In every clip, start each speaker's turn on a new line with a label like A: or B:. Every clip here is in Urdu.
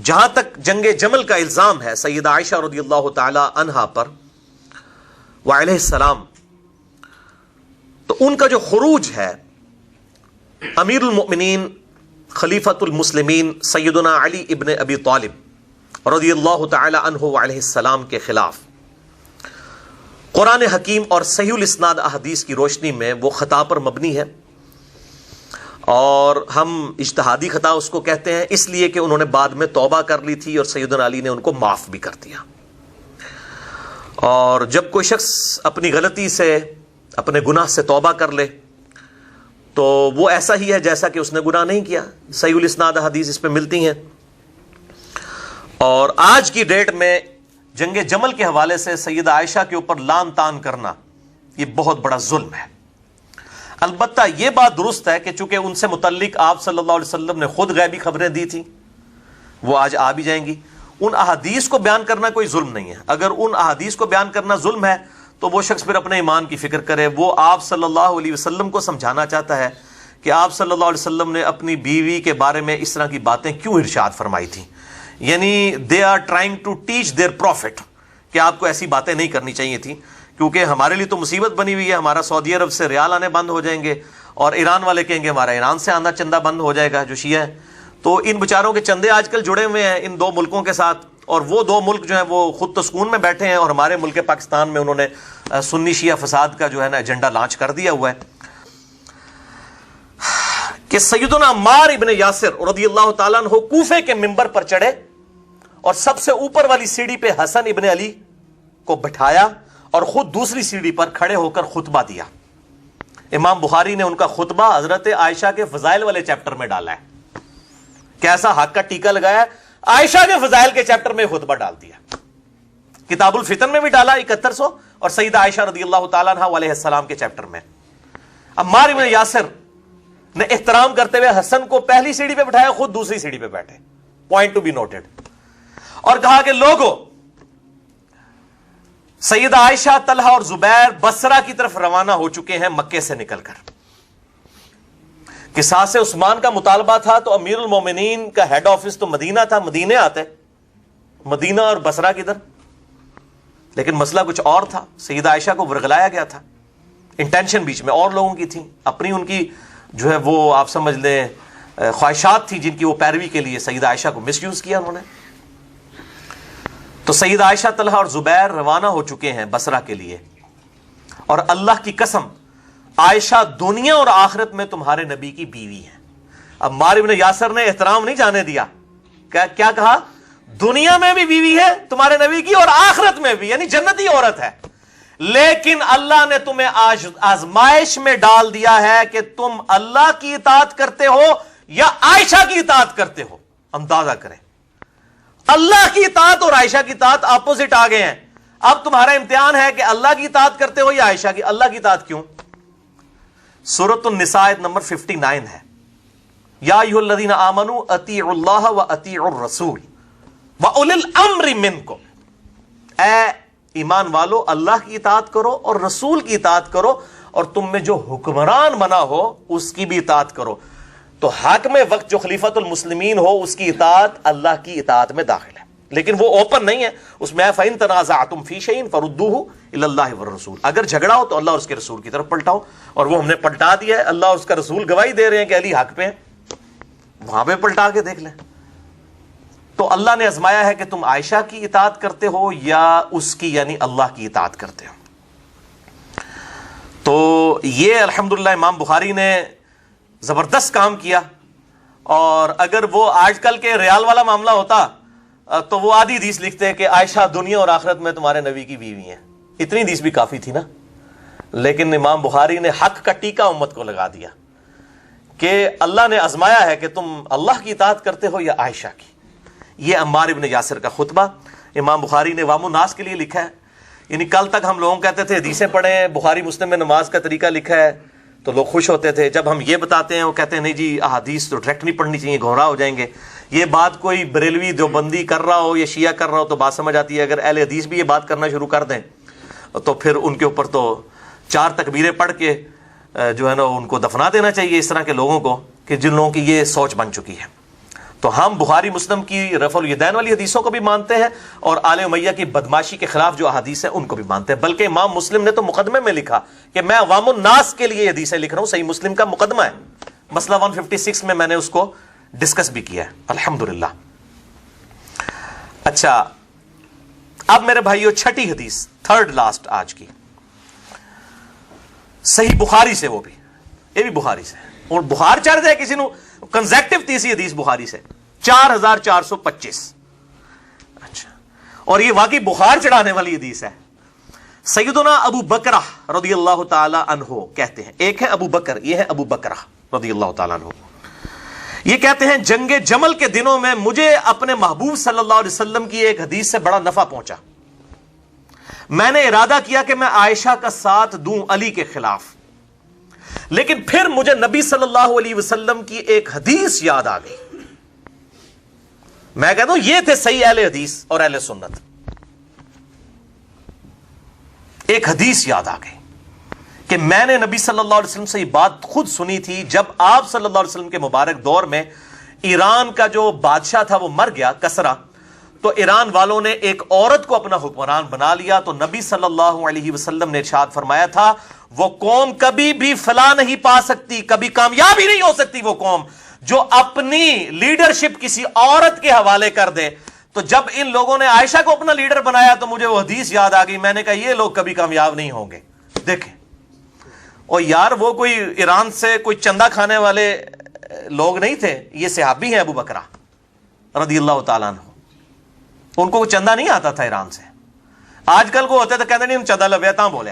A: جہاں تک جنگ جمل کا الزام ہے سیدہ عائشہ رضی اللہ تعالی عنہا پر وعلیہ السلام، تو ان کا جو خروج ہے امیر المؤمنین خلیفۃ المسلمین سیدنا علی ابن ابی طالب رضی اللہ تعالی عنہ وعلیہ السلام کے خلاف قرآن حکیم اور صحیح الاسناد احادیث کی روشنی میں وہ خطا پر مبنی ہے، اور ہم اجتہادی خطا اس کو کہتے ہیں، اس لیے کہ انہوں نے بعد میں توبہ کر لی تھی اور سیدنا علی نے ان کو معاف بھی کر دیا۔ اور جب کوئی شخص اپنی غلطی سے اپنے گناہ سے توبہ کر لے تو وہ ایسا ہی ہے جیسا کہ اس نے گناہ نہیں کیا، صحیح الاسناد حدیث اس پہ ملتی ہیں۔ اور آج کی ڈیٹ میں جنگ جمل کے حوالے سے سیدہ عائشہ کے اوپر لان تان کرنا یہ بہت بڑا ظلم ہے۔ البتہ یہ بات درست ہے کہ چونکہ ان سے متعلق آپ صلی اللہ علیہ وسلم نے خود غیبی خبریں دی تھیں، وہ آج آ بھی جائیں گی، ان احادیث کو بیان کرنا کوئی ظلم نہیں ہے۔ اگر ان احادیث کو بیان کرنا ظلم ہے تو وہ شخص پھر اپنے ایمان کی فکر کرے۔ وہ آپ صلی اللہ علیہ وسلم کو سمجھانا چاہتا ہے کہ آپ صلی اللہ علیہ وسلم نے اپنی بیوی کے بارے میں اس طرح کی باتیں کیوں ارشاد فرمائی تھیں، یعنی they are trying to teach their prophet کہ آپ کو ایسی باتیں نہیں کرنی چاہیے تھیں، کیونکہ ہمارے لیے تو مصیبت بنی ہوئی ہے، ہمارا سعودی عرب سے ریال آنے بند ہو جائیں گے اور ایران والے کہیں گے ہمارا ایران سے آنا چندہ بند ہو جائے گا جو شیعہ ہے۔ تو ان بیچاروں کے چندے آج کل جڑے ہوئے ہیں ان دو ملکوں کے ساتھ، اور وہ دو ملک جو ہیں وہ خود تو سکون میں بیٹھے ہیں، اور ہمارے ملک پاکستان میں انہوں نے سنی شیعہ فساد کا جو ہے نا ایجنڈا لانچ کر دیا ہوا ہے کہ سیدنا عمار ابن یاسر رضی اللہ تعالیٰ عنہ کوفے کے منبر پر چڑھے اور سب سے اوپر والی سیڑھی پہ حسن ابن علی کو بٹھایا اور خود دوسری سیڑھی پر کھڑے ہو کر خطبہ دیا۔ امام بخاری نے ان کا خطبہ حضرت عائشہ کے فضائل والے چیپٹر میں ڈالا ہے، کیسا حق کا ٹیکا لگایا ہے، عائشہ کے فضائل کے چیپٹر میں خطبہ ڈال دیا، کتاب الفتن میں بھی ڈالا 7100 اور سیدہ عائشہ رضی اللہ تعالیٰ عنہ علیہ السلام کے چیپٹر میں۔ عمار بن یاسر نے احترام کرتے ہوئے حسن کو پہلی سیڑھی پہ بٹھایا، خود دوسری سیڑھی پہ بیٹھے، پوائنٹ ٹو بی نوٹڈ، اور کہا کہ لوگوں سیدہ عائشہ، طلحہ اور زبیر بصرہ کی طرف روانہ ہو چکے ہیں مکے سے نکل کر۔ قصاص عثمان کا مطالبہ تھا تو امیر المومنین کا ہیڈ آفس تو مدینہ تھا، مدینے آتے، مدینہ اور بصرہ کی طرف، لیکن مسئلہ کچھ اور تھا، سیدہ عائشہ کو ورغلایا گیا تھا، انٹینشن بیچ میں اور لوگوں کی تھی، اپنی ان کی جو ہے وہ آپ سمجھ لیں خواہشات تھی جن کی وہ پیروی کے لیے سیدہ عائشہ کو مس یوز کیا انہوں نے۔ تو سیدہ عائشہ، طلحہ اور زبیر روانہ ہو چکے ہیں بصرہ کے لیے، اور اللہ کی قسم عائشہ دنیا اور آخرت میں تمہارے نبی کی بیوی ہے۔ اب عمار بن یاسر نے احترام نہیں جانے دیا، کیا کہا؟ دنیا میں بھی بیوی ہے تمہارے نبی کی اور آخرت میں بھی، یعنی جنتی عورت ہے، لیکن اللہ نے تمہیں آزمائش میں ڈال دیا ہے کہ تم اللہ کی اطاعت کرتے ہو یا عائشہ کی اطاعت کرتے ہو۔ اندازہ کریں، اللہ کی اطاعت اور عائشہ کی اطاعت اپوزٹ آ گئے ہیں۔ اب تمہارا امتحان ہے کہ اللہ کی اطاعت کرتے ہو یا عائشہ کی۔ اللہ کی اطاعت کیوں؟ سورۃ النساء آیت نمبر 59 ہے، یا ایھا الذین آمنوا اطیعوا اللہ واطیعوا الرسول واولی الامر منکم، اے ایمان والو اللہ کی اطاعت کرو اور رسول کی اطاعت کرو، اور تم میں جو حکمران بنا ہو اس کی بھی اطاعت کرو۔ تو حاکم وقت جو خلیفۃ المسلمین ہو اس کی اطاعت اللہ کی اطاعت میں داخل ہے، لیکن وہ اوپن نہیں ہے، اس میں فَإِن تَنَازَعْتُمْ فِي شَيْءٍ فَرُدُّوهُ إِلَى اللَّهِ وَالرَّسُولِ، اگر جھگڑا ہو تو اللہ اور اس کے رسول کی طرف پلٹاؤ، اور وہ ہم نے پلٹا دیا ہے، اللہ اور اس کا رسول گواہی دے رہے ہیں کہ علی حق پہ ہیں، وہاں پہ پلٹا کے دیکھ لیں۔ تو اللہ نے آزمایا ہے کہ تم عائشہ کی اطاعت کرتے ہو یا اس کی یعنی اللہ کی اطاعت کرتے ہو۔ تو یہ الحمدللہ امام بخاری نے زبردست کام کیا، اور اگر وہ آج کل کے ریال والا معاملہ ہوتا تو وہ آدھی حدیث لکھتے کہ عائشہ دنیا اور آخرت میں تمہارے نبی کی بیوی ہیں، اتنی حدیث بھی کافی تھی نا، لیکن امام بخاری نے حق کا ٹیکا امت کو لگا دیا کہ اللہ نے آزمایا ہے کہ تم اللہ کی اطاعت کرتے ہو یا عائشہ کی۔ یہ عمار ابن یاسر کا خطبہ امام بخاری نے عوام الناس کے لیے لکھا ہے، یعنی کل تک ہم لوگوں کہتے تھے حدیثیں پڑھیں، بخاری مسلم میں نماز کا طریقہ لکھا ہے تو لوگ خوش ہوتے تھے، جب ہم یہ بتاتے ہیں وہ کہتے ہیں نہیں جی احادیث تو ڈائریکٹ نہیں پڑھنی چاہیے، گھوڑا ہو جائیں گے۔ یہ بات کوئی بریلوی دیوبندی کر رہا ہو یا شیعہ کر رہا ہو تو بات سمجھ آتی ہے، اگر اہل حدیث بھی یہ بات کرنا شروع کر دیں تو پھر ان کے اوپر تو 4 تکبیریں پڑھ کے جو ہے نا ان کو دفنا دینا چاہیے، اس طرح کے لوگوں کو کہ جن لوگوں کی یہ سوچ بن چکی ہے۔ تو ہم بخاری مسلم کی رفع الیدین والی حدیثوں کو بھی مانتے ہیں اور آل امیہ کی بدماشی کے خلاف جو احادیث ہیں ان کو بھی مانتے ہیں. بلکہ امام مسلم نے تو مقدمے میں لکھا کہ میں عوام الناس کے لیے حدیثیں لکھ رہا ہوں. صحیح مسلم کا مقدمہ ہے, مسئلہ 156 میں میں نے اس کو ڈسکس بھی کیا ہے الحمدللہ. اچھا, اب میرے بھائیو چھٹی حدیث, تھرڈ لاسٹ آج کی, صحیح بخاری سے, وہ بھی یہ بھی بخاری سے, اور بخار چڑھ جائے کسی نو کنزیکٹو تیسری حدیث بخاری سے 4425. اچھا, اور یہ واقعی بخار چڑھانے والی حدیث ہے. سیدنا ابو بکرہ رضی اللہ تعالی عنہ کہتے ہیں, ایک ہے ابو بکر, یہ ہے ابو بکرہ رضی اللہ تعالی عنہ, یہ کہتے ہیں جنگ جمل کے دنوں میں مجھے اپنے محبوب صلی اللہ علیہ وسلم کی ایک حدیث سے بڑا نفع پہنچا. میں نے ارادہ کیا کہ میں عائشہ کا ساتھ دوں علی کے خلاف, لیکن پھر مجھے نبی صلی اللہ علیہ وسلم کی ایک حدیث یاد آ گئی. میں کہتا ہوں یہ تھے صحیح اہل حدیث اور اہل سنت. ایک حدیث یاد آ گئی کہ میں نے نبی صلی اللہ علیہ وسلم سے یہ بات خود سنی تھی جب آپ صلی اللہ علیہ وسلم کے مبارک دور میں ایران کا جو بادشاہ تھا وہ مر گیا, کسرا, تو ایران والوں نے ایک عورت کو اپنا حکمران بنا لیا. تو نبی صلی اللہ علیہ وسلم نے ارشاد فرمایا تھا وہ قوم کبھی بھی فلاح نہیں پا سکتی, کبھی کامیاب ہی نہیں ہو سکتی وہ قوم جو اپنی لیڈرشپ کسی عورت کے حوالے کر دے. تو جب ان لوگوں نے عائشہ کو اپنا لیڈر بنایا تو مجھے وہ حدیث یاد آ گئی. میں نے کہا یہ لوگ کبھی کامیاب نہیں ہوں گے. دیکھیں, اور یار وہ کوئی ایران سے کوئی چندہ کھانے والے لوگ نہیں تھے, یہ صحابی ہیں ابو بکرہ رضی اللہ تعالیٰ عنہ. ان کو چندہ نہیں آتا تھا ایران سے. آج کل کو ہوتے تو کہتے نہیں چندہ لبیتا بولے.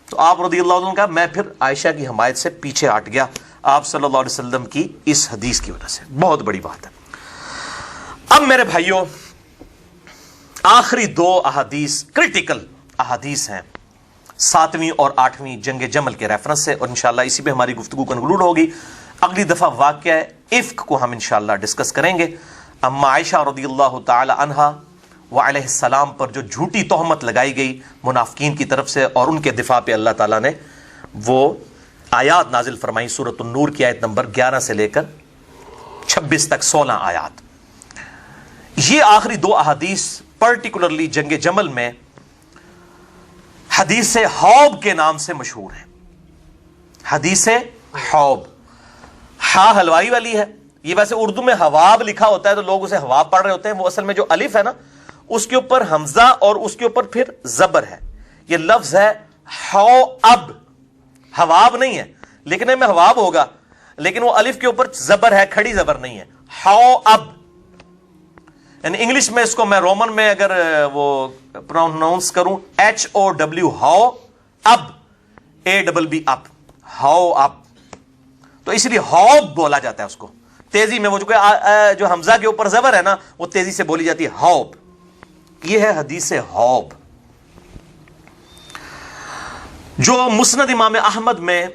A: تو آپ رضی اللہ عنہ کا میں پھر عائشہ کی حمایت سے پیچھے ہٹ گیا آپ صلی اللہ علیہ وسلم کی اس حدیث کی وجہ سے. بہت بڑی بات ہے. اب میرے بھائیوں آخری دو احادیث کریٹیکل احادیث ہیں, 7ویں اور 8ویں جنگ جمل کے ریفرنس سے, اور انشاءاللہ اسی پہ ہماری گفتگو کنکلوڈ ہوگی. اگلی دفعہ واقعہ افک کو ہم انشاءاللہ ڈسکس کریں گے. اما عائشہ رضی اللہ تعالی عنہا وعلیہ السلام پر جو جھوٹی تہمت لگائی گئی منافقین کی طرف سے, اور ان کے دفاع پہ اللہ تعالیٰ نے وہ آیات نازل فرمائی. سورۃ النور کی آیت نمبر 11 سے لے کر 26 تک 16 آیات. یہ آخری دو احادیث پرٹیکولرلی جنگ جمل میں حدیث حوب کے نام سے مشہور ہے. حدیث حوب, ہا حلوائی والی ہے. یہ ویسے اردو میں حواب لکھا ہوتا ہے تو لوگ اسے حواب پڑھ رہے ہوتے ہیں. وہ اصل میں جو الف ہے نا اس کے اوپر حمزہ اور اس کے اوپر پھر زبر ہے. یہ لفظ ہے حواب, حواب نہیں ہے لکھنے میں حواب ہوگا, لیکن وہ الف کے اوپر زبر ہے, کھڑی زبر نہیں ہے. حواب یعنی انگلش میں اس کو میں رومن میں اگر وہ پروناؤنس کروں HOW ہاؤ اب, ABB اب, ہاؤ اب, تو اس لیے ہاؤب بولا جاتا ہے اس کو. تیزی میں وہ جو حمزہ کے اوپر زبر ہے نا وہ تیزی سے بولی جاتی ہے ہاؤب. یہ ہے حدیث حوب جو مسند امام احمد میں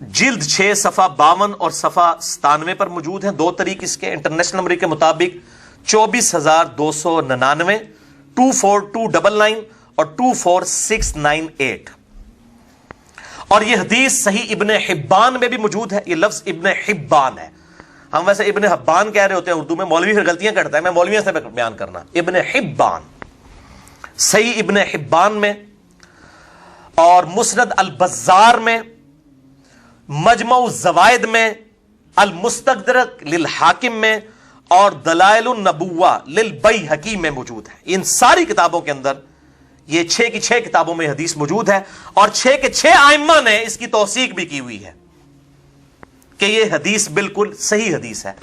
A: جلد 6 صفحہ 52 اور صفحہ 97 پر موجود ہیں. 2 طریق اس کے, انٹرنیشنل نمبر کے مطابق 24299, 24299 اور 24698. اور یہ حدیث صحیح ابن حبان میں بھی موجود ہے. یہ لفظ ابن حبان ہے, ہم ویسے ابن حبان کہہ رہے ہوتے ہیں اردو میں, مولوی پھر غلطیاں کرتا ہے, میں مولویوں سے بیان کرنا. ابن حبان صحیح ابن حبان میں, اور مسند البزار میں, مجمع الزوائد میں, المستدرک للحاکم میں, اور دلائل النبوہ للبیہقی میں موجود ہے. ان ساری کتابوں کے اندر یہ 6 کی 6 کتابوں میں حدیث موجود ہے, اور 6 کے 6 ائمہ نے اس کی توثیق بھی کی ہوئی ہے کہ یہ حدیث بالکل صحیح حدیث ہے.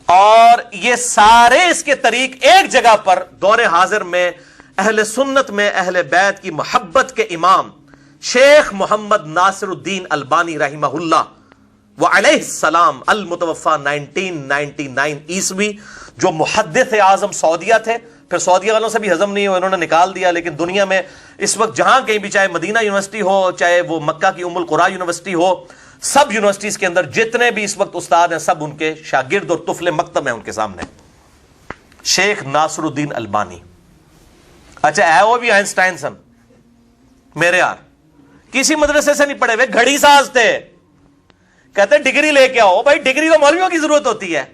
A: اور یہ سارے اس کے طریق ایک جگہ پر دور حاضر میں اہل سنت میں اہل بیت کی محبت کے امام شیخ محمد ناصر الدین البانی رحمہ اللہ وعلیہ السلام المتوفى 1999 عیسوی, جو محدث اعظم سعودیہ تھے. پھر سعودیہ والوں سے بھی ہضم نہیں ہو, انہوں نے نکال دیا. لیکن دنیا میں اس وقت جہاں کہیں بھی, چاہے مدینہ یونیورسٹی ہو, چاہے وہ مکہ کی ام القری یونیورسٹی ہو, سب یونیورسٹیز کے اندر جتنے بھی اس وقت استاد ہیں سب ان کے شاگرد اور طفل مکتب ہیں ان کے سامنے. شیخ ناصر الدین البانی. اچھا ہے وہ بھی آئنسٹائن سن, میرے یار کسی مدرسے سے نہیں پڑھے ہوئے, گھڑی ساز تھے. کہتے ہیں ڈگری لے کے آؤ. بھائی ڈگری تو مولویوں کی ضرورت ہوتی ہے.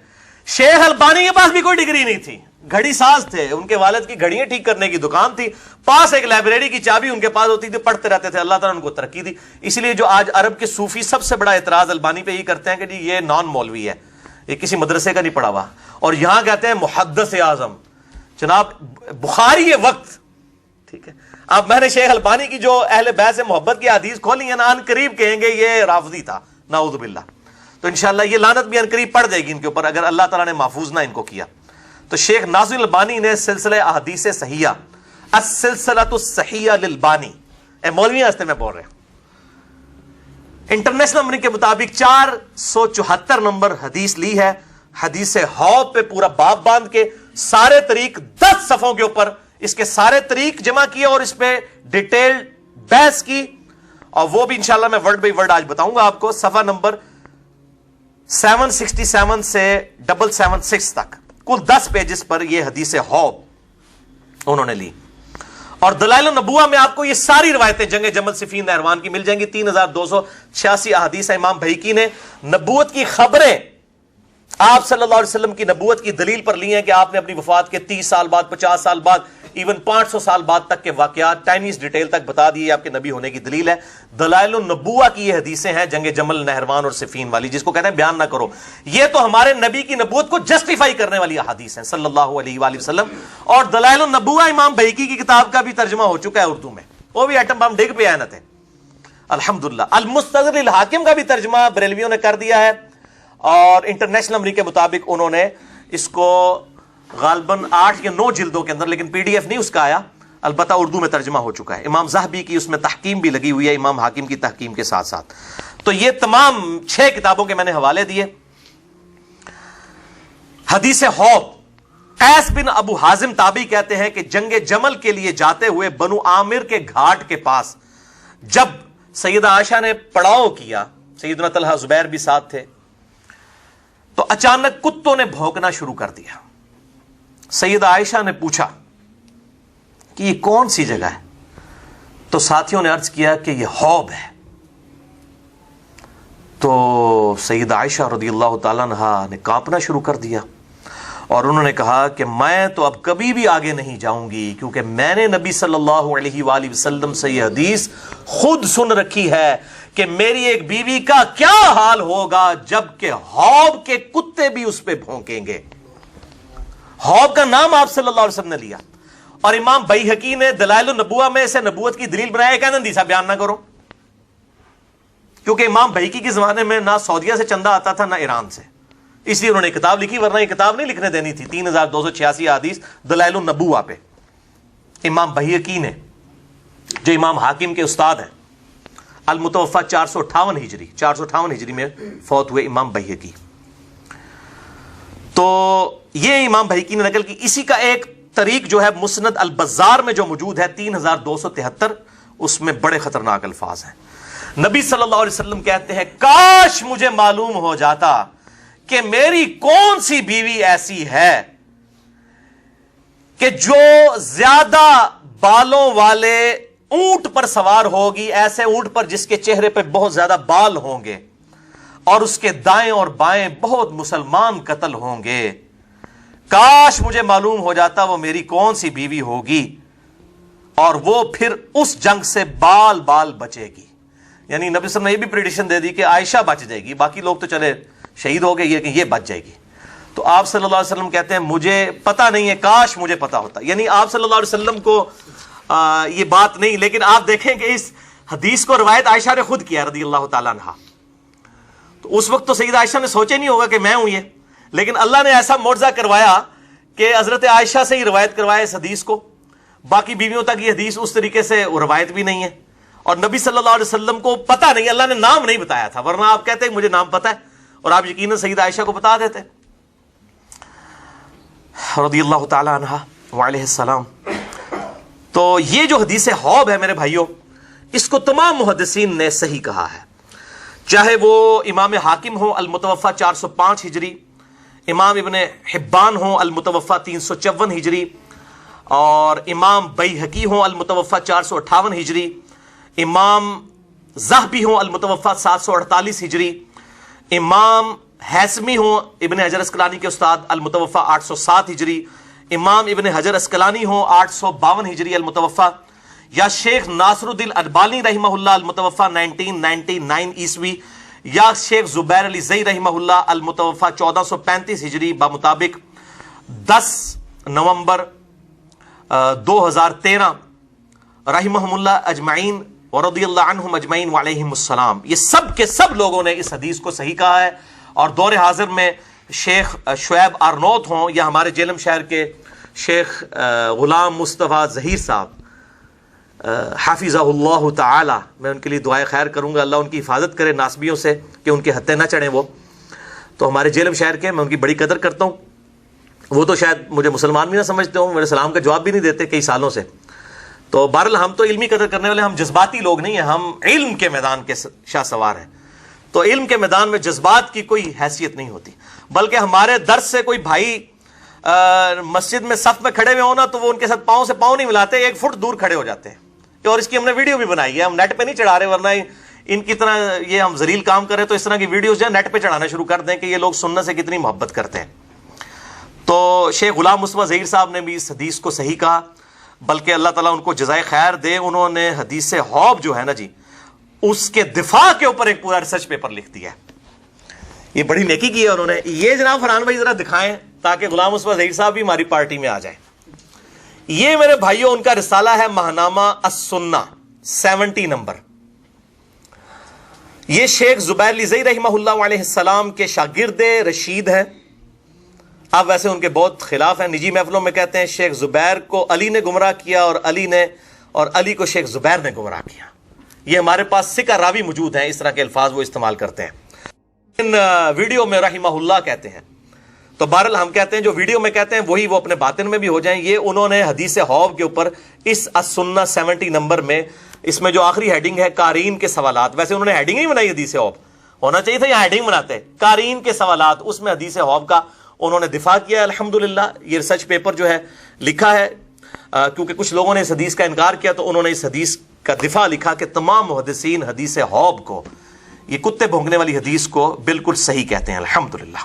A: شیخ البانی کے پاس بھی کوئی ڈگری نہیں تھی, گھڑی ساز تھے, ان کے والد کی گھڑیاں ٹھیک کرنے کی دکان تھی, پاس ایک لائبریری کی چابی ان کے پاس ہوتی تھی, پڑھتے رہتے تھے. اللہ تعالیٰ نے ان کو ترقی دی. اس لیے جو آج عرب کے صوفی سب سے بڑا اعتراض البانی پہ یہ کرتے ہیں کہ جی یہ نان مولوی ہے, یہ کسی مدرسے کا نہیں پڑھا ہوا, اور یہاں کہتے ہیں محدث اعظم. جناب بخاری وقت, ٹھیک ہے, اب میں نے شیخ البانی کی جو اہل بیت سے محبت کی حدیث کھولی ہے نا, ان قریب کہیں گے یہ رافضی تھا, نعوذ باللہ. تو انشاءاللہ یہ لعنت بھی ان قریب پڑ جائے گی ان کے اوپر اگر اللہ تعالیٰ نے محفوظ نہ ان کو کیا. تو شیخ ناصر البانی نے سلسلہ احادیث صحیحہ, السلسلۃ الصحیحہ للبانی, اے مولوی ہستے میں بول رہے ہیں, انٹرنیشنل نمبر کے مطابق 474 نمبر حدیث لی ہے. حدیث حوض پہ پورا باب باندھ کے سارے طریق 10 صفحوں کے اوپر اس کے سارے طریق جمع کیے اور اس پہ ڈیٹیل بحث کی, اور وہ بھی انشاءاللہ میں ورڈ بائی ورڈ آج بتاؤں گا آپ کو. صفحہ نمبر 767 سے 776 تک کل 10 پیجز پر یہ حدیث حوض انہوں نے لی. اور دلائل النبوہ میں آپ کو یہ ساری روایتیں جنگ جمل صفین نہروان کی مل جائیں گی. 3286 احادیث امام بہیقی نے نبوت کی خبریں آپ صلی اللہ علیہ وسلم کی نبوت کی دلیل پر لی ہیں کہ آپ نے اپنی وفات کے 30 سال بعد, 50 سال بعد, ایون 500 سال بعد تک کے واقعات ٹائنیز ڈیٹیل تک بتا دیے. آپ کے نبی ہونے کی دلیل ہے. دلائل النبوہ کی یہ حدیثیں ہیں جنگ جمل نہروان اور صفین والی, جس کو کہتے ہیں بیان نہ کرو. یہ تو ہمارے نبی کی نبوت کو جسٹیفائی کرنے والی احادیث ہیں صلی اللہ علیہ وآلہ وسلم. اور دلائل النبوہ امام بہیقی کی کتاب کا بھی ترجمہ ہو چکا ہے اردو میں, وہ بھی ایٹم بم ڈگ پہ آنت ہے الحمدللہ. المستدرک للحاکم کا بھی ترجمہ بریلویوں نے کر دیا ہے, اور انٹرنیشنل نمبر کے مطابق انہوں نے اس کو غالباً 8 یا 9 جلدوں کے اندر, لیکن پی ڈی ایف نہیں اس کا آیا, البتہ اردو میں ترجمہ ہو چکا ہے. امام زاہبی کی اس میں تحقیم بھی لگی ہوئی ہے, امام حاکم کی تحقیم کے ساتھ ساتھ. تو یہ تمام 6 کتابوں کے میں نے حوالے دیے. حدیث حوض, قیس بن ابو حازم تابعی کہتے ہیں کہ جنگ جمل کے لیے جاتے ہوئے بنو عامر کے گھاٹ کے پاس جب سیدہ عائشہ نے پڑاؤ کیا, سیدنا طلحہ زبیر بھی ساتھ تھے, تو اچانک کتوں نے بھونکنا شروع کر دیا. سیدہ عائشہ نے پوچھا کہ یہ کون سی جگہ ہے, تو ساتھیوں نے عرض کیا کہ یہ حوض ہے. تو سیدہ عائشہ رضی اللہ تعالیٰ عنہا نے کانپنا شروع کر دیا, اور انہوں نے کہا کہ میں تو اب کبھی بھی آگے نہیں جاؤں گی, کیونکہ میں نے نبی صلی اللہ علیہ وآلہ وسلم سے یہ حدیث خود سن رکھی ہے کہ میری ایک بیوی کا کیا حال ہوگا جب کہ حوض کے کتے بھی اس پہ بھونکیں گے. حوض کا نام آپ صلی اللہ علیہ وسلم نے لیا. اور امام بیہقی نے دلائل النبوہ میں سے نبوت کی دلیل بنایا, کہنا دیسا بیان نہ کرو, کیونکہ امام بیہقی کے زمانے میں نہ سعودیہ سے چندہ آتا تھا نہ ایران سے, اس لیے انہوں نے کتاب لکھی, ورنہ یہ کتاب نہیں لکھنے دینی تھی. 3286 حدیث دلائل النبوہ پہ امام بیہقی نے, جو امام حاکم کے استاد ہیں, المتوفہ 458 ہجری میں فوت ہوئے امام بیہقی. تو یہ امام بیہقی نے نقل کی. اسی کا ایک طریق جو ہے مسند البزار میں جو موجود ہے 3273, اس میں بڑے خطرناک الفاظ ہیں. نبی صلی اللہ علیہ وسلم کہتے ہیں کاش مجھے معلوم ہو جاتا کہ میری کون سی بیوی ایسی ہے کہ جو زیادہ بالوں والے اونٹ پر سوار ہوگی, ایسے اونٹ پر جس کے چہرے پہ بہت زیادہ بال ہوں گے, اور اس کے دائیں اور بائیں بہت مسلمان قتل ہوں گے. کاش مجھے معلوم ہو جاتا وہ میری کون سی بیوی ہوگی, اور وہ پھر اس جنگ سے بال بال بچے گی. یعنی نبی صلی اللہ علیہ وسلم نے یہ بھی پریڈکشن دے دی کہ عائشہ بچ جائے گی, باقی لوگ تو چلے شہید ہو گئے, یہ بچ جائے گی. تو آپ صلی اللہ علیہ وسلم کہتے ہیں مجھے پتا نہیں ہے, کاش مجھے پتا ہوتا. یعنی آپ صلی اللہ علیہ وسلم کو یہ بات نہیں, لیکن آپ دیکھیں کہ اس حدیث کو روایت عائشہ نے خود کیا رضی اللہ تعالیٰ عنہا. تو اس وقت تو سیدہ عائشہ نے سوچے نہیں ہوگا کہ میں ہوں یہ, لیکن اللہ نے ایسا معجزہ کروایا کہ حضرت عائشہ سے ہی روایت کروایا اس حدیث کو. باقی بیویوں تک یہ حدیث اس طریقے سے روایت بھی نہیں ہے, اور نبی صلی اللہ علیہ وسلم کو پتا نہیں, اللہ نے نام نہیں بتایا تھا, ورنہ آپ کہتے ہیں مجھے نام پتا ہے, اور آپ یقیناً سیدہ عائشہ کو بتا دیتے رضی اللہ تعالی عنہا وعلیہ السلام. تو یہ جو حدیث حوض ہے میرے بھائیوں, اس کو تمام محدثین نے صحیح کہا ہے, چاہے وہ امام حاکم ہو المتوفہ 405 ہجری, امام ابن حبان ہو المتوفہ 354 ہجری, اور امام بیہقی ہو المتوفہ 458 ہجری, امام زاہبی ہو المتوفہ 748 ہجری, امام حیثمی ہوں ابن حجر اسقلانی کے استاد المتوفا 807 ہجری، امام ابن حجر اسقلانی ہوں 852 ہجری المتوفا، یا شیخ ناصر الدین البانی رحمہ اللہ المتوفا 1999 عیسوی، یا شیخ زبیر علی زئی رحمہ اللہ المتوفا 1435 ہجری بمطابق 10 نومبر 2013 رحمہم اللہ اجمعین ورضی اللہ عنہم اجمعین وعلیہم السلام. یہ سب کے سب لوگوں نے اس حدیث کو صحیح کہا ہے. اور دور حاضر میں شیخ شعیب آرنوت ہوں یا ہمارے جیلم شہر کے شیخ غلام مصطفیٰ ظہیر صاحب حافظہ اللہ تعالی، میں ان کے لیے دعائے خیر کروں گا، اللہ ان کی حفاظت کرے ناسبیوں سے کہ ان کے ہتھے نہ چڑھیں. وہ تو ہمارے جیلم شہر کے، میں ان کی بڑی قدر کرتا ہوں. وہ تو شاید مجھے مسلمان بھی نہ سمجھتے ہوں، میرے سلام کا جواب بھی نہیں دیتے کئی سالوں سے. تو بہرحال ہم تو علمی قدر کرنے والے، ہم جذباتی لوگ نہیں ہیں، ہم علم کے میدان کے شاہ سوار ہیں. تو علم کے میدان میں جذبات کی کوئی حیثیت نہیں ہوتی، بلکہ ہمارے درس سے کوئی بھائی مسجد میں صف میں کھڑے ہوئے ہونا تو وہ ان کے ساتھ پاؤں سے پاؤں نہیں ملاتے، 1 فٹ دور کھڑے ہو جاتے ہیں. اور اس کی ہم نے ویڈیو بھی بنائی ہے، ہم نیٹ پہ نہیں چڑھا رہے، ورنہ ان کی طرح یہ ہم ذلیل کام کریں تو اس طرح کی ویڈیوز جو ہے نیٹ پہ چڑھانا شروع کر دیں کہ یہ لوگ سننے سے کتنی محبت کرتے ہیں. تو شیخ غلام مصطفیٰ ظہیر صاحب نے بھی اس حدیث کو صحیح کہا، بلکہ اللہ تعالیٰ ان کو جزائے خیر دے. انہوں نے حدیث حوب جو ہے نا جی، اس کے دفاع کے اوپر ایک پورا ریسرچ پیپر لکھ دیا ہے. یہ بڑی نیکی کی ہے انہوں نے. یہ جناب فرحان بھائی ذرا دکھائیں تاکہ غلام مصطفیٰ ظہیر صاحب بھی ہماری پارٹی میں آ جائیں. یہ میرے بھائیوں ان کا رسالہ ہے ماہنامہ السنہ 70 نمبر. یہ شیخ زبیر علی زئی رحمہ اللہ علیہ السلام کے شاگرد رشید ہیں. اب ویسے ان کے بہت خلاف ہیں، نجی محفلوں میں کہتے ہیں شیخ زبیر کو علی نے گمراہ کیا اور علی کو شیخ زبیر نے گمراہ کیا. یہ ہمارے پاس سکہ راوی موجود ہیں، اس طرح کے الفاظ وہ استعمال کرتے ہیں. ان ویڈیو میں رحمہ اللہ کہتے ہیں. تو بہرحال ہم کہتے ہیں جو ویڈیو میں کہتے ہیں وہی وہ اپنے باطن میں بھی ہو جائیں. یہ انہوں نے حدیث حوب کے اوپر اس السنہ 70 نمبر میں، اس میں جو آخری ہیڈنگ ہے قارئین کے سوالات، ویسے انہوں نے ہیڈنگ نہیں بنائی حدیث حوب، ہونا چاہیے تھا یہاں ہیڈنگ بناتے قارئین کے سوالات، اس میں حدیث حوب کا انہوں نے دفاع کیا. الحمدللہ یہ ریسرچ پیپر جو ہے لکھا ہے، کیونکہ کچھ لوگوں نے اس حدیث کا انکار کیا تو انہوں نے اس حدیث کا دفاع لکھا کہ تمام محدثین حدیث حوب کو، یہ کتے بھونکنے والی حدیث کو بالکل صحیح کہتے ہیں الحمدللہ.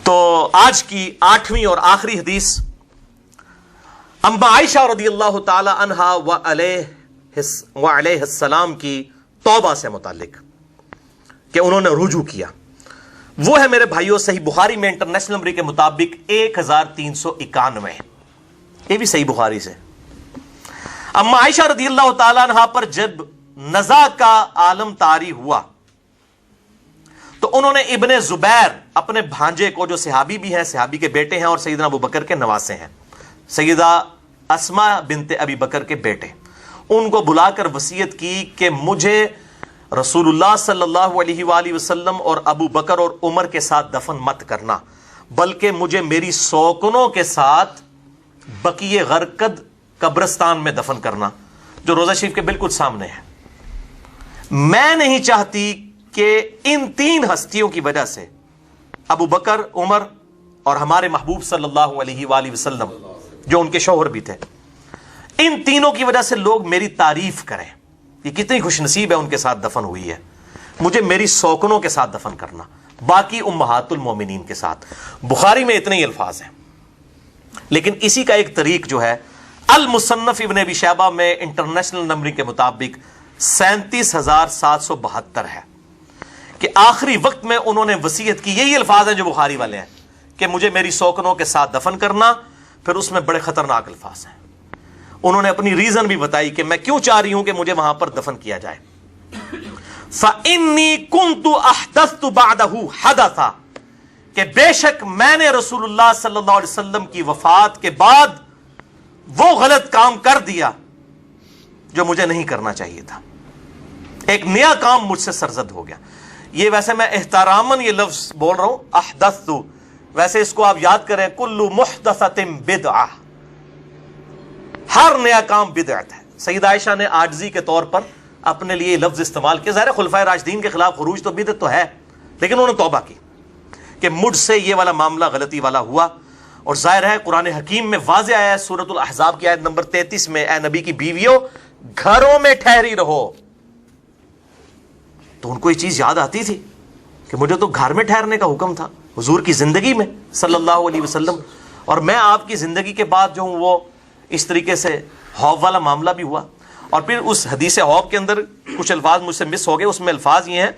A: تو آج کی 8ویں اور آخری حدیث اما عائشہ رضی اللہ تعالی عنہا وعلیہ السلام کی توبہ سے متعلق کہ انہوں نے رجوع کیا. وہ ہے میرے بھائیوں صحیح بخاری میں انٹرنیشنل نمبر کے مطابق 1391. یہ بھی صحیح بخاری سے. اما عائشہ رضی اللہ تعالی عنہا پر جب نزا کا عالم طاری ہوا تو انہوں نے ابن زبیر اپنے بھانجے کو، جو صحابی بھی ہیں، صحابی کے بیٹے ہیں اور سیدنا ابو بکر کے نواسے ہیں، سیدہ اسما بنت ابی بکر کے بیٹے، ان کو بلا کر وصیت کی کہ مجھے رسول اللہ صلی اللہ علیہ وآلہ وسلم اور ابو بکر اور عمر کے ساتھ دفن مت کرنا، بلکہ مجھے میری سوکنوں کے ساتھ بقیع غرقد قبرستان میں دفن کرنا، جو روضہ شریف کے بالکل سامنے ہے. میں نہیں چاہتی کہ ان 3 ہستیوں کی وجہ سے، ابو بکر، عمر اور ہمارے محبوب صلی اللہ علیہ وآلہ وسلم جو ان کے شوہر بھی تھے، ان تینوں کی وجہ سے لوگ میری تعریف کریں. یہ کتنی خوش نصیب ہے ان کے ساتھ دفن ہوئی ہے. مجھے میری سوکنوں کے ساتھ دفن کرنا، باقی امہات المومنین کے ساتھ. بخاری میں اتنے ہی الفاظ ہیں، لیکن اسی کا ایک طریق جو ہے المصنف ابن ابی شیبہ میں انٹرنیشنل نمبر کے مطابق 37,772 ہے کہ آخری وقت میں انہوں نے وصیت کی. یہی الفاظ ہیں جو بخاری والے ہیں کہ مجھے میری سوکنوں کے ساتھ دفن کرنا. پھر اس میں بڑے خطرناک الفاظ ہیں. انہوں نے اپنی ریزن بھی بتائی کہ میں کیوں چاہ رہی ہوں کہ مجھے وہاں پر دفن کیا جائے. فَإِنِّي كُنْتُ أَحْدَثْتُ بَعْدَهُ حَدَثًا، کہ بے شک میں نے رسول اللہ صلی اللہ علیہ وسلم کی وفات کے بعد وہ غلط کام کر دیا جو مجھے نہیں کرنا چاہیے تھا. ایک نیا کام مجھ سے سرزد ہو گیا. یہ ویسے میں احتراماً یہ لفظ بول رہا ہوں احدثت، ویسے اس کو آپ یاد کریں کل محدثۃ بدعہ، ہر نیا کام بدعت ہے. سیدہ عائشہ نے عاجزی کے طور پر اپنے لیے لفظ استعمال کیا. ظاہر خلفائے راشدین کے خلاف خروج تو بدعت تو ہے، لیکن انہوں نے توبہ کی کہ مجھ سے یہ والا معاملہ غلطی والا ہوا. اور ظاہر ہے قرآن حکیم میں واضح آیا ہے سورۃ الاحزاب کی آیت نمبر 33 میں، اے نبی کی بیویوں گھروں میں ٹھہری رہو. تو ان کو یہ چیز یاد آتی تھی کہ مجھے تو گھر میں ٹھہرنے کا حکم تھا حضور کی زندگی میں صلی اللہ علیہ وسلم، اور میں آپ کی زندگی کے بعد جو ہوں وہ اس طریقے سے حوض والا معاملہ بھی ہوا۔ اور پھر اس حدیث حوض کے اندر کچھ الفاظ مجھ سے مس ہو گئے، اس میں الفاظ یہ ہیں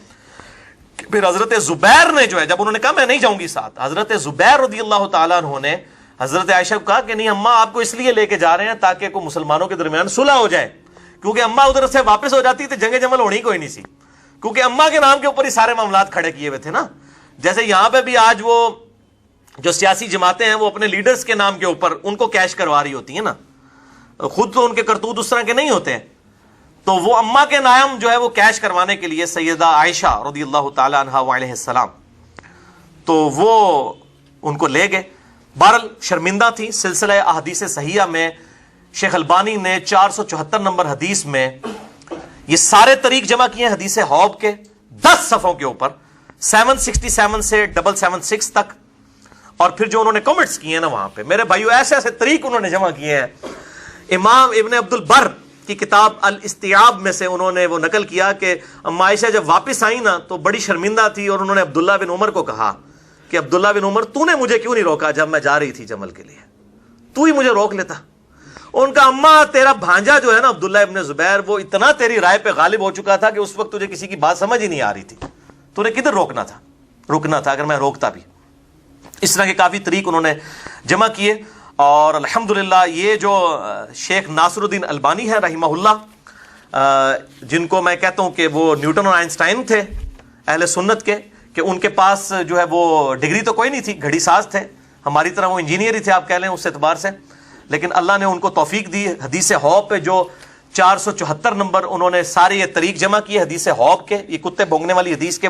A: کہ پھر حضرت زبیر نے جو ہے، جب انہوں نے کہا میں نہیں جاؤں گی ساتھ، حضرت زبیر رضی اللہ تعالیٰ عنہ نے حضرت عائشہ کو کہا کہ نہیں اماں آپ کو اس لیے لے کے جا رہے ہیں تاکہ کوئی مسلمانوں کے درمیان صلح ہو جائے، کیونکہ اماں ادھر سے واپس ہو جاتی تو جنگ جمل ہونی کوئی نہیں سی، کیونکہ اماں کے نام کے اوپر ہی سارے معاملات کھڑے کیے ہوئے تھے نا۔ جیسے یہاں پہ بھی آج وہ جو سیاسی جماعتیں ہیں وہ اپنے لیڈرز کے نام کے اوپر ان کو کیش کروا رہی ہوتی ہیں نا، خود تو ان کے کرتوت اس طرح کے نہیں ہوتے ہیں، تو وہ اماں کے نام جو ہے وہ کیش کروانے کے لیے سیدہ عائشہ رضی اللہ تعالی عنہا وعلیہ السلام تو وہ ان کو لے گئے۔ بہرحال شرمندہ تھی۔ سلسلہ احادیث صحیحہ میں شیخ البانی نے 474 نمبر حدیث میں یہ سارے طریق جمع کیے ہیں حدیث حوض کے 10 صفحوں کے اوپر، 767 سے 776 تک، اور پھر جو انہوں نے کمنٹس کیے ہیں نا وہاں پہ میرے بھائیو ایسے ایسے طریق انہوں نے جمع کیے ہیں۔ امام ابن عبد البر کی کتاب الاستیعاب میں سے انہوں نے وہ نقل کیا کہ اما عائشہ جب واپس آئی نا تو بڑی شرمندہ تھی، اور انہوں نے عبداللہ بن عمر کو کہا کہ عبداللہ بن عمر تو نے مجھے کیوں نہیں روکا جب میں جا رہی تھی جمل کے لیے، تو ہی مجھے روک لیتا۔ ان کا اماں تیرا بھانجا جو ہے نا عبداللہ ابن زبیر وہ اتنا تیری رائے پہ غالب ہو چکا تھا کہ اس وقت تجھے کسی کی بات سمجھ ہی نہیں آ رہی تھی، تو نے کدھر رکنا تھا اگر میں روکتا بھی۔ اس طرح کے کافی طریق انہوں نے جمع کیے، اور الحمدللہ یہ جو شیخ ناصر الدین البانی ہے رحمہ اللہ، جن کو میں کہتا ہوں کہ وہ نیوٹن اور آئنسٹائن تھے اہل سنت کے، کہ ان کے پاس جو ہے وہ ڈگری تو کوئی نہیں تھی، گھڑی ساز تھے، ہماری طرح وہ انجینئر ہی تھے آپ کہہ لیں اس اعتبار سے، لیکن اللہ نے ان کو توفیق دی۔ حدیث حوض پہ جو 474 نمبر انہوں نے سارے یہ طریق جمع کیے حدیث حوض کے، یہ کتے بھونگنے والی حدیث کے،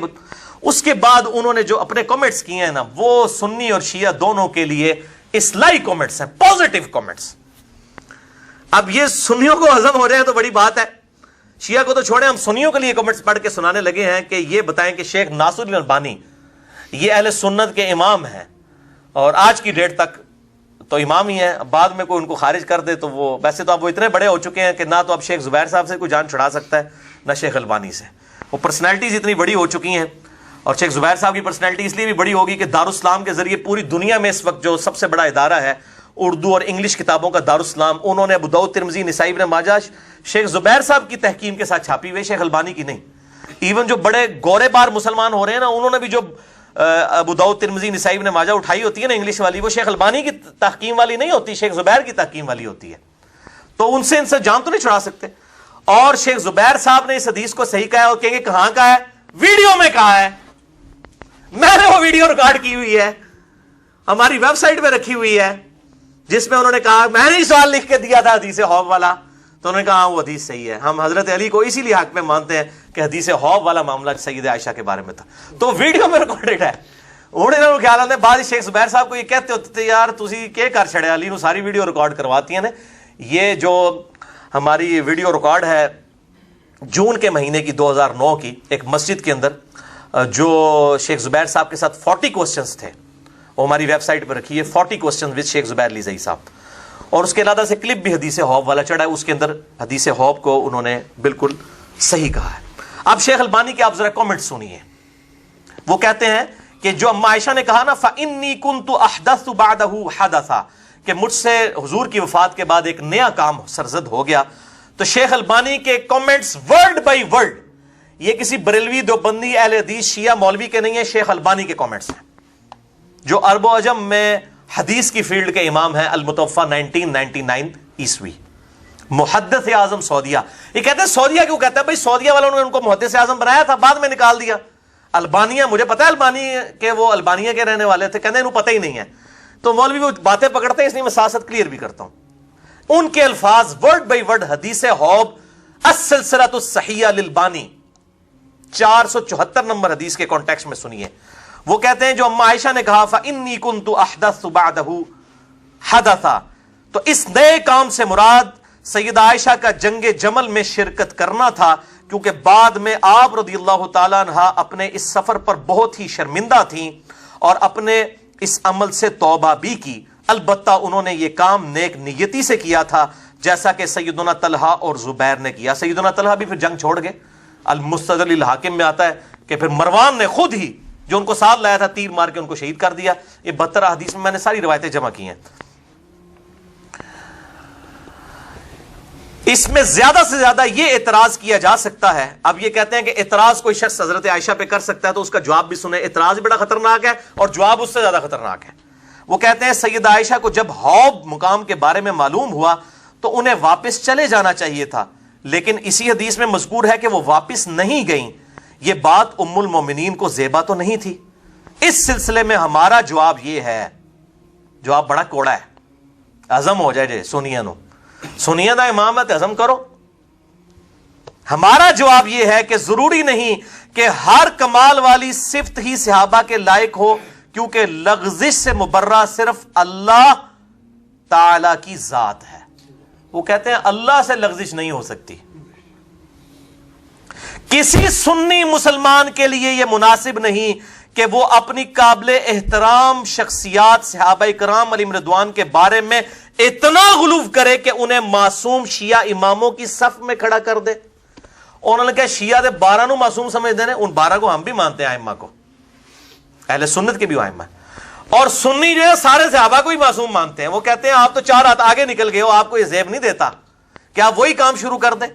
A: اس کے بعد انہوں نے جو اپنے کمنٹس کیے ہیں نا وہ سنی اور شیعہ دونوں کے لیے اصلاحی کمنٹس ہیں، پازیٹیو کمنٹس۔ اب یہ سنیوں کو ہضم ہو جائے تو بڑی بات ہے، شیعہ کو تو چھوڑیں، ہم سنیوں کے لیے کمنٹس پڑھ کے سنانے لگے ہیں کہ یہ بتائیں کہ شیخ ناصر الدین البانی یہ اہل سنت کے امام ہیں، اور آج کی ڈیٹ تک تو امام ہی ہیں، بعد میں کوئی ان کو خارج کر دے تو وہ ویسے تو اب وہ اتنے بڑے ہو چکے ہیں کہ نہ تو اب شیخ زبیر صاحب سے کوئی جان چھڑا سکتا ہے نہ شیخ البانی سے، وہ پرسنالٹیز اتنی بڑی ہو چکی ہیں۔ اور شیخ زبیر صاحب کی پرسنالٹی اس لیے بھی بڑی ہوگی کہ دارالاسلام کے ذریعے پوری دنیا میں اس وقت جو سب سے بڑا ادارہ ہے اردو اور انگلش کتابوں کا دارالاسلام، انہوں نے ابو داؤد، ترمذی، نسائی، ابن ماجہ شیخ زبیر صاحب کی تحکیم کے ساتھ چھاپی ہوئی، شیخ البانی کی نہیں۔ ایون جو بڑے گورے بار مسلمان ہو رہے ہیں نا انہوں نے بھی جو ابو داؤد، ترمذی، نسائی، ابن ماجہ اٹھائی ہوتی ہے نا انگلش والی، وہ شیخ البانی کی تحکیم والی نہیں ہوتی، شیخ زبیر کی تحکیم والی ہوتی ہے، تو ان سے جان تو نہیں چھڑا سکتے۔ اور شیخ زبیر صاحب نے اس حدیث کو صحیح کہا، اور کہیں گے کہاں کا ہے؟ ویڈیو میں کہا ہے، میں نے وہ ویڈیو ریکارڈ کی ہوئی ہے، ہماری ویب سائٹ پہ رکھی ہوئی ہے، جس میں انہوں نے کہا میں نے سوال لکھ کے دیا تھا حدیث حوض والا، تو انہوں نے کہا وہ حدیث صحیح ہے۔ ہم حضرت علی کو اسی لیے حق میں مانتے ہیں کہ حدیث حوض والا معاملہ سیدہ عائشہ کے بارے میں تھا، تو ویڈیو میں ریکارڈڈ ہے۔ انہوں نے خیال آتے بعد شیخ زبیر صاحب کو یہ کہتے ہوتے تھے یار تسی کیا کر چھڑے علی نو ساری ویڈیو ریکارڈ کرواتی ہیں۔ یہ جو ہماری ویڈیو ریکارڈ ہے جون کے مہینے کی 2009 کی ایک مسجد کے اندر، جو شیخ زبیر صاحب کے ساتھ 40 کوسچنز تھے، وہ ہماری ویب سائٹ پہ رکھی ہے، 40 کوسچنز وذ شیخ زبیر علی زئی صاحب، اور اس کے علاوہ سے کلپ بھی حدیث حوض والا چڑھا ہے، اس کے اندر حدیث حوض کو انہوں نے بالکل صحیح کہا ہے۔ اب شیخ البانی کے آپ ذرا کامنٹ سنیے، وہ کہتے ہیں کہ جو اما عائشہ نے کہا نا فَإِنِّي كُنْتُ أَحْدَثُ بَعْدَهُ حَدَثًا، کہ مجھ سے حضور کی وفات کے بعد ایک نیا کام سرزد ہو گیا، تو شیخ البانی کے کامنٹس ورڈ بائی ورڈ، یہ کسی بریلوی دیوبندی اہل حدیث شیعہ مولوی کے نہیں ہیں، شیخ البانی کے کامنٹس ہیں، جو عرب و عجم میں حدیث کی فیلڈ کے امام ہیں، المتوفا 1999 عیسوی، محدث اعظم سعودیہ۔ یہ کہتے ہیں سعودیہ کیوں کہتا ہے؟ بھائی سعودیہ والوں نے ان کو محدث اعظم بنایا تھا، بعد میں نکال دیا۔ البانیہ، مجھے پتا ہے البانیہ کے وہ البانیہ کے رہنے والے تھے، کہتے ہیں انہوں پتہ ہی نہیں ہے، تو مولوی وہ باتیں پکڑتے ہیں، اس لیے میں ساتھ کلیئر بھی کرتا ہوں۔ ان کے الفاظ ورڈ بائی ورڈ حدیث حوض السلسلۃ الصحیحہ للبانی 474 نمبر حدیث کے کانٹیکسٹ میں سنیے۔ وہ کہتے ہیں جو اما عائشہ نے کہا فَإِنِّي كُنْتُ أَحْدَثُ بَعْدَهُ حَدَثًا، تو اس نئے کام سے مراد سیدہ عائشہ کا جنگ جمل میں شرکت کرنا تھا، کیونکہ بعد میں آپ رضی اللہ تعالیٰ عنہ اپنے اس سفر پر بہت ہی شرمندہ تھیں اور اپنے اس عمل سے توبہ بھی کی، البتہ انہوں نے یہ کام نیک نیتی سے کیا تھا، جیسا کہ سیدنا طلحہ اور زبیر نے کیا۔ سیدنا طلحہ بھی پھر جنگ چھوڑ گئے، المستدرک للحاکم میں آتا ہے کہ پھر مروان نے خود ہی جو ان کو ساتھ لایا تھا تیر مار کے ان کو شہید کر دیا. یہ 72 حدیث میں نے ساری روایتیں جمع کی ہیں. اس میں زیادہ سے زیادہ یہ اعتراض کیا جا سکتا ہے. اب یہ کہتے ہیں کہ اعتراض کوئی شخص حضرت عائشہ پہ کر سکتا ہے تو اس کا جواب بھی سنیں. اعتراض بڑا خطرناک ہے اور جواب اس سے زیادہ خطرناک ہے. وہ کہتے ہیں سیدہ عائشہ کو جب حوض مقام کے بارے میں معلوم ہوا تو انہیں واپس چلے جانا چاہیے تھا, لیکن اسی حدیث میں مذکور ہے کہ وہ واپس نہیں گئیں. یہ بات ام المومنین کو زیبا تو نہیں تھی. اس سلسلے میں ہمارا جواب یہ ہے, جواب بڑا کوڑا ہے, ہضم ہو جائے جے سنیا نو سنیا دا امامت ہضم کرو. ہمارا جواب یہ ہے کہ ضروری نہیں کہ ہر کمال والی صفت ہی صحابہ کے لائق ہو, کیونکہ لغزش سے مبرہ صرف اللہ تعالی کی ذات ہے. وہ کہتے ہیں اللہ سے لغزش نہیں ہو سکتی. کسی سنی مسلمان کے لیے یہ مناسب نہیں کہ وہ اپنی قابل احترام شخصیات صحابہ کرام علیہم رضوان کے بارے میں اتنا غلو کرے کہ انہیں معصوم شیعہ اماموں کی صف میں کھڑا کر دے. انہوں نے کہا شیعہ دے 12 نو معصوم سمجھتے ہیں, ان 12 کو ہم بھی مانتے ہیں ائمہ کو, اہل سنت کے بھی ائمہ, اور سنی جو ہے سارے صحابہ کو ہی معصوم مانتے ہیں. وہ کہتے ہیں آپ تو 4 ہاتھ آگے نکل گئے ہو, آپ کو یہ زیب نہیں دیتا کہ آپ وہی کام شروع کر دیں.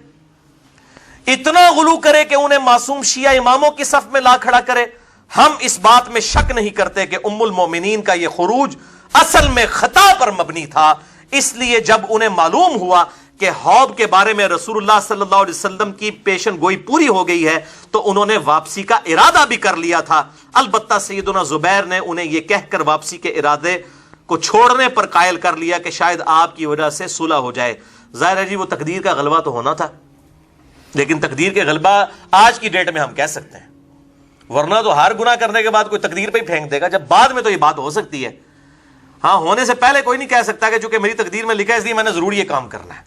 A: اتنا غلو کرے کہ انہیں معصوم شیعہ اماموں کی صف میں لا کھڑا کرے. ہم اس بات میں شک نہیں کرتے کہ ام المومنین کا یہ خروج اصل میں خطا پر مبنی تھا. اس لیے جب انہیں معلوم ہوا کہ حوض کے بارے میں رسول اللہ صلی اللہ علیہ وسلم کی پیشن گوئی پوری ہو گئی ہے تو انہوں نے واپسی کا ارادہ بھی کر لیا تھا. البتہ سیدنا زبیر نے انہیں یہ کہہ کر واپسی کے ارادے کو چھوڑنے پر قائل کر لیا کہ شاید آپ کی وجہ سے صلح ہو جائے. ظاہر ہے جی وہ تقدیر کا غلبہ تو ہونا تھا, لیکن تقدیر کے غلبہ آج کی ڈیٹ میں ہم کہہ سکتے ہیں, ورنہ تو ہر گناہ کرنے کے بعد کوئی تقدیر پہ ہی پھینک دے گا. جب بعد میں تو یہ بات ہو سکتی ہے, ہاں ہونے سے پہلے کوئی نہیں کہہ سکتا کہ چونکہ میری تقدیر میں لکھا ہے اس لیے میں نے ضرور یہ کام کرنا ہے.